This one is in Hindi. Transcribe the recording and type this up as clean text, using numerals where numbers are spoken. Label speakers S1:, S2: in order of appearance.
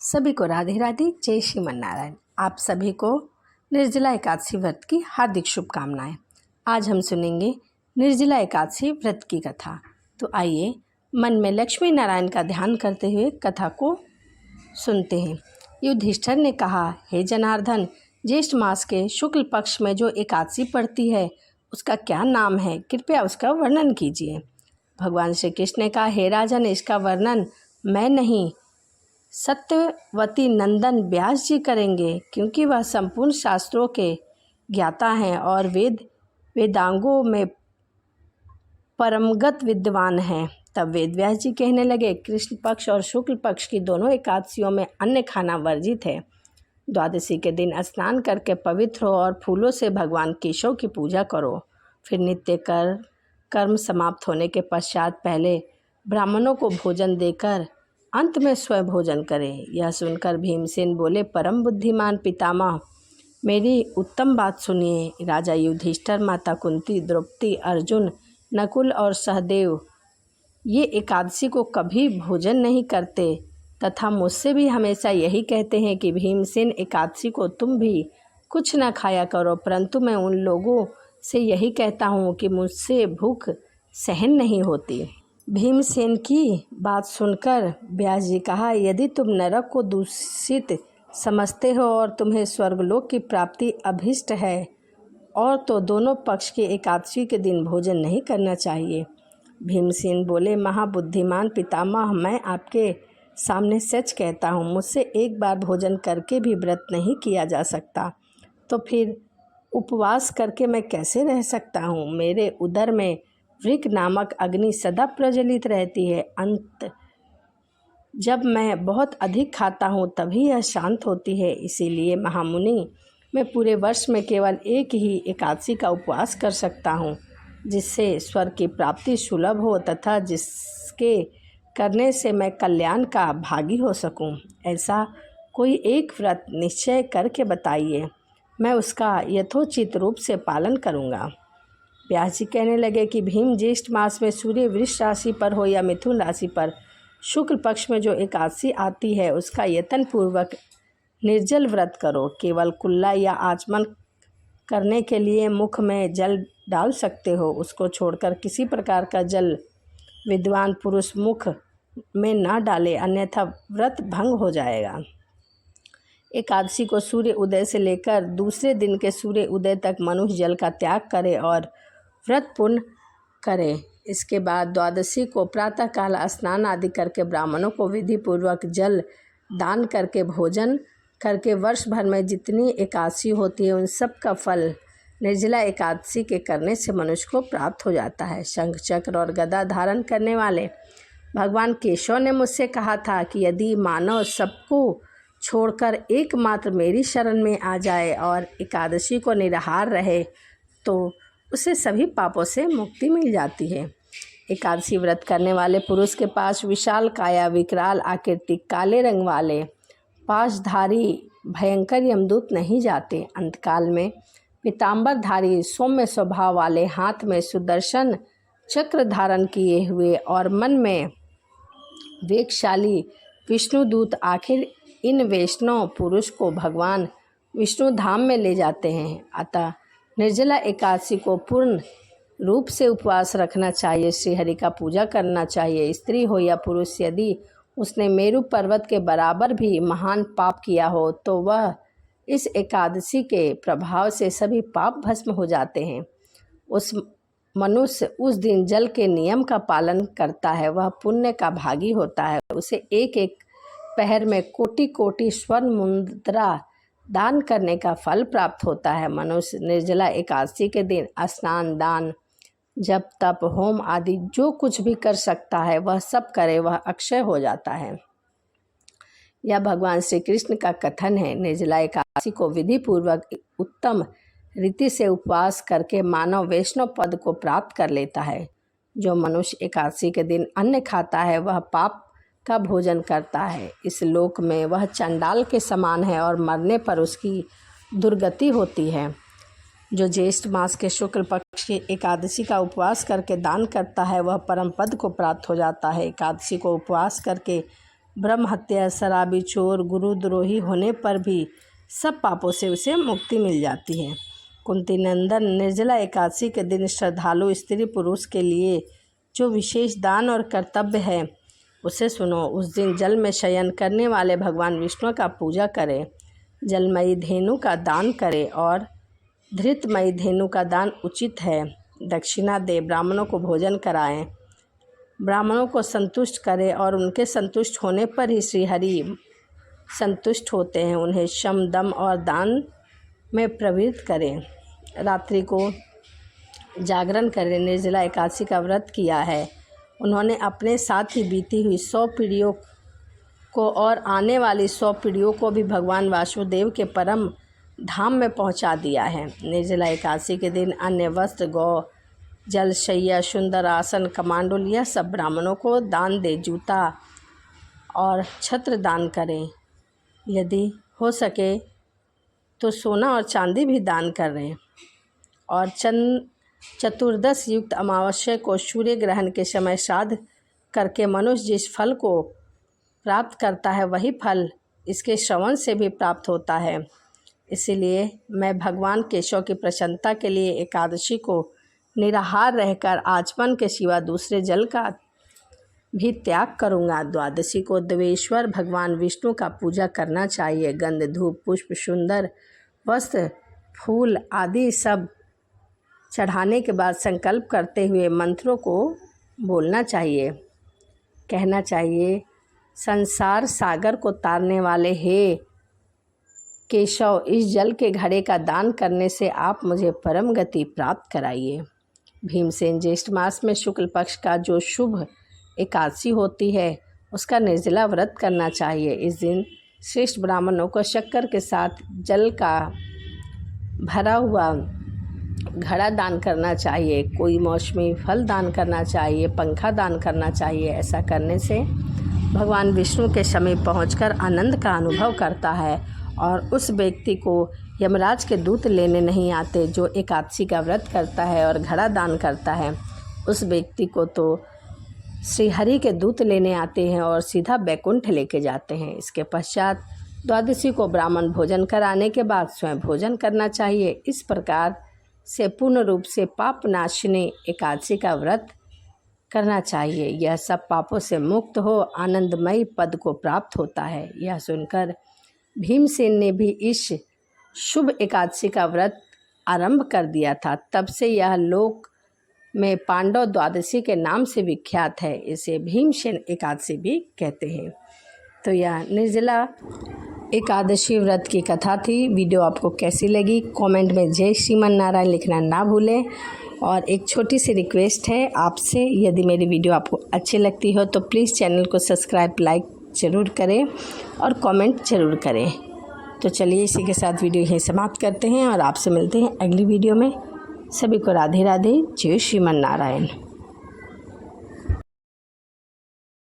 S1: सभी को राधे राधे, जय श्रीमन नारायण। आप सभी को निर्जला एकादशी व्रत की हार्दिक शुभकामनाएं। आज हम सुनेंगे निर्जला एकादशी व्रत की कथा। तो आइए मन में लक्ष्मी नारायण का ध्यान करते हुए कथा को सुनते हैं। युधिष्ठिर ने कहा, हे जनार्दन, ज्येष्ठ मास के शुक्ल पक्ष में जो एकादशी पड़ती है उसका क्या नाम है? कृपया उसका वर्णन कीजिए। भगवान श्री कृष्ण ने कहा, हे राजन, इसका वर्णन मैं नहीं, सत्यवती नंदन व्यास जी करेंगे, क्योंकि वह संपूर्ण शास्त्रों के ज्ञाता हैं और वेदांगों में परमगत विद्वान हैं। तब वेदव्यास जी कहने लगे, कृष्ण पक्ष और शुक्ल पक्ष की दोनों एकादशियों में अन्न खाना वर्जित है। द्वादशी के दिन स्नान करके पवित्र हो और फूलों से भगवान केशव की पूजा करो। फिर नित्य कर्म समाप्त होने के पश्चात पहले ब्राह्मणों को भोजन देकर अंत में स्वयं भोजन करें। यह सुनकर भीमसेन बोले, परम बुद्धिमान पितामह, मेरी उत्तम बात सुनिए। राजा युधिष्ठिर, माता कुंती, द्रौपदी, अर्जुन, नकुल और सहदेव ये एकादशी को कभी भोजन नहीं करते तथा मुझसे भी हमेशा यही कहते हैं कि भीमसेन, एकादशी को तुम भी कुछ न खाया करो, परंतु मैं उन लोगों से यही कहता हूँ कि मुझसे भूख सहन नहीं होती। भीमसेन की बात सुनकर व्यास जी कहा, यदि तुम नरक को दूषित समझते हो और तुम्हें स्वर्गलोक की प्राप्ति अभिष्ट है और तो दोनों पक्ष के एकादशी के दिन भोजन नहीं करना चाहिए। भीमसेन बोले, महाबुद्धिमान पितामह, मैं आपके सामने सच कहता हूँ, मुझसे एक बार भोजन करके भी व्रत नहीं किया जा सकता, तो फिर उपवास करके मैं कैसे रह सकता हूँ? मेरे उदर में वृक नामक अग्नि सदा प्रज्वलित रहती है। अंत जब मैं बहुत अधिक खाता हूँ तभी यह शांत होती है। इसीलिए महामुनि, मैं पूरे वर्ष में केवल एक ही एकादशी का उपवास कर सकता हूँ, जिससे स्वर्ग की प्राप्ति सुलभ हो तथा जिसके करने से मैं कल्याण का भागी हो सकूँ। ऐसा कोई एक व्रत निश्चय करके बताइए, मैं उसका यथोचित रूप से पालन करूँगा। व्यास जी कहने लगे कि भीम, ज्येष्ठ मास में सूर्य वृष राशि पर हो या मिथुन राशि पर शुक्ल पक्ष में जो एकादशी आती है उसका यत्न पूर्वक निर्जल व्रत करो। केवल कुल्ला या आचमन करने के लिए मुख में जल डाल सकते हो, उसको छोड़कर किसी प्रकार का जल विद्वान पुरुष मुख में ना डाले, अन्यथा व्रत भंग हो जाएगा। एकादशी को सूर्य उदय से लेकर दूसरे दिन के सूर्य उदय तक मनुष्य जल का त्याग करे और व्रत पूर्ण करे। इसके बाद द्वादशी को प्रातःकाल स्नान आदि करके ब्राह्मणों को विधि पूर्वक जल दान करके भोजन करके वर्ष भर में जितनी एकादशी होती है उन सब का फल निर्जला एकादशी के करने से मनुष्य को प्राप्त हो जाता है। शंख चक्र और गदा धारण करने वाले भगवान केशव ने मुझसे कहा था कि यदि मानव सबको छोड़कर एकमात्र मेरी शरण में आ जाए और एकादशी को निराहार रहे तो उसे सभी पापों से मुक्ति मिल जाती है। एकादशी व्रत करने वाले पुरुष के पास विशाल काया, विकराल आकृति, काले रंग वाले पाशधारी भयंकर यमदूत नहीं जाते। अंतकाल में पीताम्बरधारी सौम्य स्वभाव वाले, हाथ में सुदर्शन चक्र धारण किए हुए और मन में वेगशाली विष्णुदूत आखिर इन वैष्णव पुरुष को भगवान विष्णु धाम में ले जाते हैं। अतः निर्जला एकादशी को पूर्ण रूप से उपवास रखना चाहिए। श्रीहरि का पूजा करना चाहिए। स्त्री हो या पुरुष, यदि उसने मेरु पर्वत के बराबर भी महान पाप किया हो तो वह इस एकादशी के प्रभाव से सभी पाप भस्म हो जाते हैं। उस मनुष्य उस दिन जल के नियम का पालन करता है, वह पुण्य का भागी होता है। उसे एक एक पहर में कोटि कोटि स्वर्ण मुद्रा दान करने का फल प्राप्त होता है। मनुष्य निर्जला एकादशी के दिन स्नान, दान, जप, तप, होम आदि जो कुछ भी कर सकता है वह सब करे, वह अक्षय हो जाता है। यह भगवान श्री कृष्ण का कथन है। निर्जला एकादशी को विधि पूर्वक उत्तम रीति से उपवास करके मानव वैष्णव पद को प्राप्त कर लेता है। जो मनुष्य एकादशी के दिन अन्न खाता है वह पाप का भोजन करता है। इस लोक में वह चंडाल के समान है और मरने पर उसकी दुर्गति होती है। जो ज्येष्ठ मास के शुक्ल पक्ष की एकादशी का उपवास करके दान करता है वह परम पद को प्राप्त हो जाता है। एकादशी को उपवास करके ब्रह्म हत्या, शराबी, चोर, गुरुद्रोही होने पर भी सब पापों से उसे मुक्ति मिल जाती है। कुंती नंदन, निर्जला एकादशी के दिन श्रद्धालु स्त्री पुरुष के लिए जो विशेष दान और कर्तव्य है उसे सुनो। उस दिन जल में शयन करने वाले भगवान विष्णु का पूजा करें, जलमयी धेनु का दान करें और धृतमयी धेनु का दान उचित है। दक्षिणा दे, ब्राह्मणों को भोजन कराएं, ब्राह्मणों को संतुष्ट करें और उनके संतुष्ट होने पर ही श्रीहरि संतुष्ट होते हैं। उन्हें शम, दम और दान में प्रवृत्त करें। रात्रि को जागरण करें। निर्जला एकादशी का व्रत किया है उन्होंने अपने साथ ही बीती हुई 100 पीढ़ियों को और आने वाली 100 पीढ़ियों को भी भगवान वासुदेव के परम धाम में पहुंचा दिया है। निर्जला एकादशी के दिन अन्य वस्त्र, गौ, जल, शैया, सुंदर आसन, कमांडल यह सब ब्राह्मणों को दान दे। जूता और छत्र दान करें। यदि हो सके तो सोना और चांदी भी दान करें। और चतुर्दश युक्त अमावस्या को सूर्य ग्रहण के समय श्राद्ध करके मनुष्य जिस फल को प्राप्त करता है वही फल इसके श्रवण से भी प्राप्त होता है। इसीलिए मैं भगवान केशव की प्रसन्नता के लिए एकादशी को निराहार रहकर आचमन के सिवा दूसरे जल का भी त्याग करूँगा। द्वादशी को देवेश्वर भगवान विष्णु का पूजा करना चाहिए। गंध, धूप, पुष्प, सुंदर वस्त्र, फूल आदि सब चढ़ाने के बाद संकल्प करते हुए मंत्रों को बोलना चाहिए। कहना चाहिए, संसार सागर को तारने वाले हे केशव, इस जल के घड़े का दान करने से आप मुझे परम गति प्राप्त कराइए। भीमसेन, ज्येष्ठ मास में शुक्ल पक्ष का जो शुभ एकादशी होती है उसका निर्जला व्रत करना चाहिए। इस दिन श्रेष्ठ ब्राह्मणों को शक्कर के साथ जल का भरा हुआ घड़ा दान करना चाहिए। कोई मौसमी फल दान करना चाहिए, पंखा दान करना चाहिए। ऐसा करने से भगवान विष्णु के समीप पहुंचकर आनंद का अनुभव करता है और उस व्यक्ति को यमराज के दूत लेने नहीं आते। जो एकादशी का व्रत करता है और घड़ा दान करता है उस व्यक्ति को तो श्रीहरि के दूत लेने आते हैं और सीधा बैकुंठ लेके जाते हैं। इसके पश्चात द्वादशी को ब्राह्मण भोजन कराने के बाद स्वयं भोजन करना चाहिए। इस प्रकार से पूर्ण रूप से पाप नाशिनी एकादशी का व्रत करना चाहिए। यह सब पापों से मुक्त हो आनंदमयी पद को प्राप्त होता है। यह सुनकर भीमसेन ने भी इस शुभ एकादशी का व्रत आरंभ कर दिया था। तब से यह लोक में पांडव द्वादशी के नाम से विख्यात है। इसे भीमसेन एकादशी भी कहते हैं। तो यह निर्जला एकादशी व्रत की कथा थी। वीडियो आपको कैसी लगी कमेंट में जय श्रीमन नारायण लिखना ना भूलें। और एक छोटी सी रिक्वेस्ट है आपसे, यदि मेरी वीडियो आपको अच्छी लगती हो तो प्लीज़ चैनल को सब्सक्राइब, लाइक ज़रूर करें और कमेंट ज़रूर करें। तो चलिए इसी के साथ वीडियो यहीं समाप्त करते हैं और आपसे मिलते हैं अगली वीडियो में। सभी को राधे राधे, जय श्रीमन नारायण।